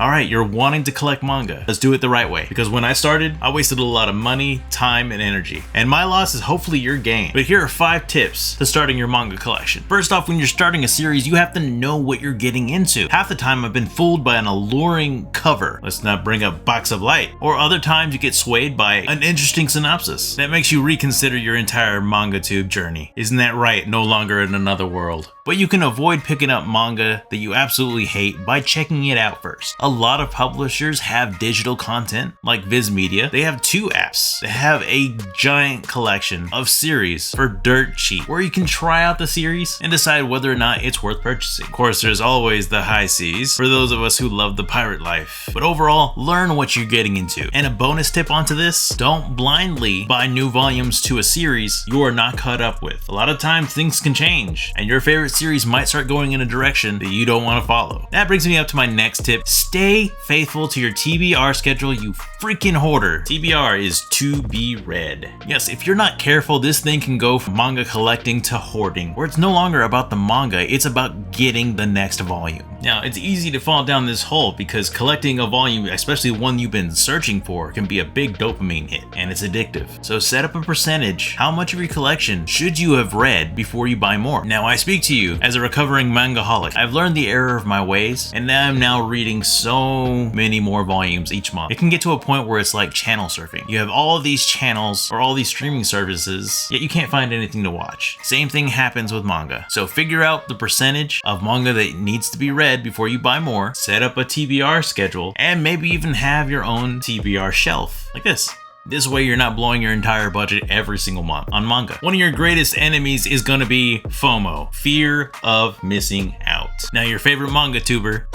Alright, you're wanting to collect manga. Let's do it the right way. Because when I started, I wasted a lot of money, time, and energy. And my loss is hopefully your gain. But here are 5 tips to starting your manga collection. First off, when you're starting a series, you have to know what you're getting into. Half the time I've been fooled by an alluring cover. Let's not bring up Box of Light. Or other times you get swayed by an interesting synopsis that makes you reconsider your entire manga tube journey. Isn't that right? No longer in another world. But you can avoid picking up manga that you absolutely hate by checking it out first. A lot of publishers have digital content, like Viz Media. They have 2 apps. They have a giant collection of series for dirt cheap, where you can try out the series and decide whether or not it's worth purchasing. Of course, there's always the high seas for those of us who love the pirate life. But overall, learn what you're getting into. And a bonus tip onto this, don't blindly buy new volumes to a series you are not caught up with. A lot of times things can change, and your favorite series might start going in a direction that you don't want to follow. That brings me up to my next tip. Stay faithful to your TBR schedule, you freaking hoarder. TBR is to be read. Yes, if you're not careful, this thing can go from manga collecting to hoarding, where it's no longer about the manga, it's about getting the next volume. Now, it's easy to fall down this hole because collecting a volume, especially one you've been searching for, can be a big dopamine hit, and it's addictive. So set up a percentage. How much of your collection should you have read before you buy more? Now, I speak to you as a recovering mangaholic. I've learned the error of my ways, and I'm now reading so many more volumes each month. It can get to a point where it's like channel surfing. You have all of these channels or all these streaming services, yet you can't find anything to watch. Same thing happens with manga. So figure out the percentage of manga that needs to be read before you buy more, set up a TBR schedule, and maybe even have your own TBR shelf, like this. This way you're not blowing your entire budget every single month on manga. One of your greatest enemies is gonna be FOMO, fear of missing out. Now your favorite manga tuber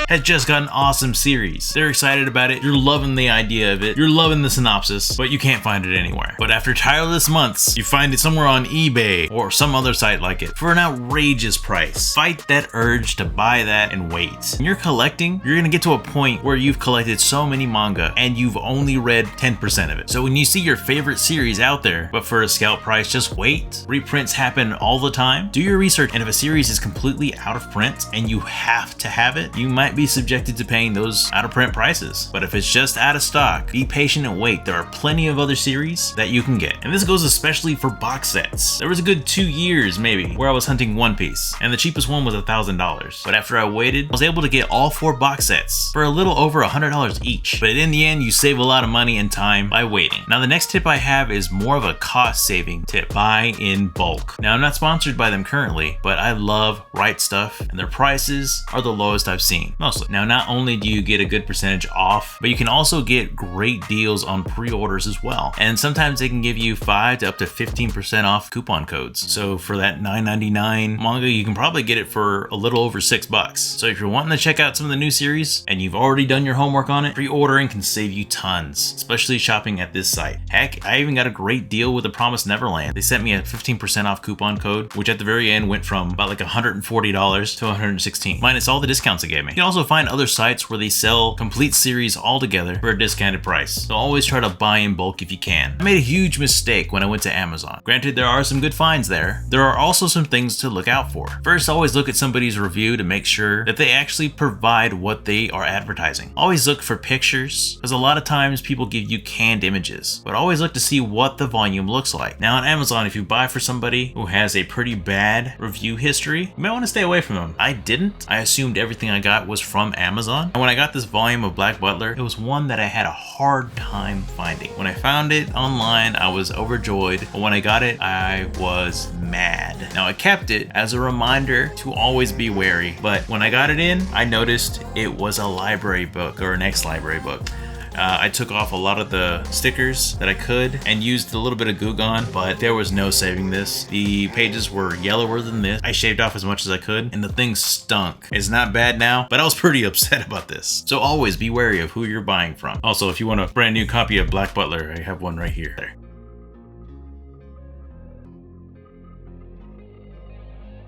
has just got an awesome series. They're excited about it, you're loving the idea of it, you're loving the synopsis, but you can't find it anywhere. But after tireless months, you find it somewhere on eBay or some other site like it for an outrageous price. Fight that urge to buy that and wait. When you're collecting, you're gonna get to a point where you've collected so many manga and you've only read 10% of it. So when you see your favorite series out there, but for a scalp price, just wait. Reprints happen all the time. Do your research, and if a series is completely out of print and you have to have it, you might be subjected to paying those out of print prices. But if it's just out of stock, be patient and wait. There are plenty of other series that you can get. And this goes especially for box sets. There was a good 2 years maybe where I was hunting One Piece, and the cheapest one was $1,000. But after I waited, I was able to get all 4 box sets for a little over $100 each. But in the end, you save a lot of money and time by waiting. Now the next tip I have is more of a cost saving tip. Buy in bulk. Now I'm not sponsored by them currently, but I love Right Stuff, and their prices are the lowest I've seen. Mostly. Now, not only do you get a good percentage off, but you can also get great deals on pre-orders as well. And sometimes they can give you 5 to up to 15% off coupon codes. So for that $9.99 manga, you can probably get it for a little over $6. So if you're wanting to check out some of the new series and you've already done your homework on it, pre-ordering can save you tons, especially shopping at this site. Heck, I even got a great deal with The Promised Neverland. They sent me a 15% off coupon code, which at the very end went from about like $140 to $116, minus all the discounts they gave me. You can also find other sites where they sell complete series all together for a discounted price. So always try to buy in bulk if you can. I made a huge mistake when I went to Amazon. Granted, there are some good finds there. There are also some things to look out for. First, always look at somebody's review to make sure that they actually provide what they are advertising. Always look for pictures, because a lot of times people give you canned images, but always look to see what the volume looks like. Now on Amazon, if you buy for somebody who has a pretty bad review history, you might want to stay away from them. I didn't. I assumed everything I got was from Amazon. And when I got this volume of Black Butler, it was one that I had a hard time finding. When I found it online, I was overjoyed, but when I got it, I was mad. Now I kept it as a reminder to always be wary, but when I got it in, I noticed it was a library book or an ex-library book. I took off a lot of the stickers that I could and used a little bit of Goo Gone, but there was no saving this. The pages were yellower than this. I shaved off as much as I could, and the thing stunk. It's not bad now, but I was pretty upset about this. So always be wary of who you're buying from. Also, if you want a brand new copy of Black Butler, I have one right here. There.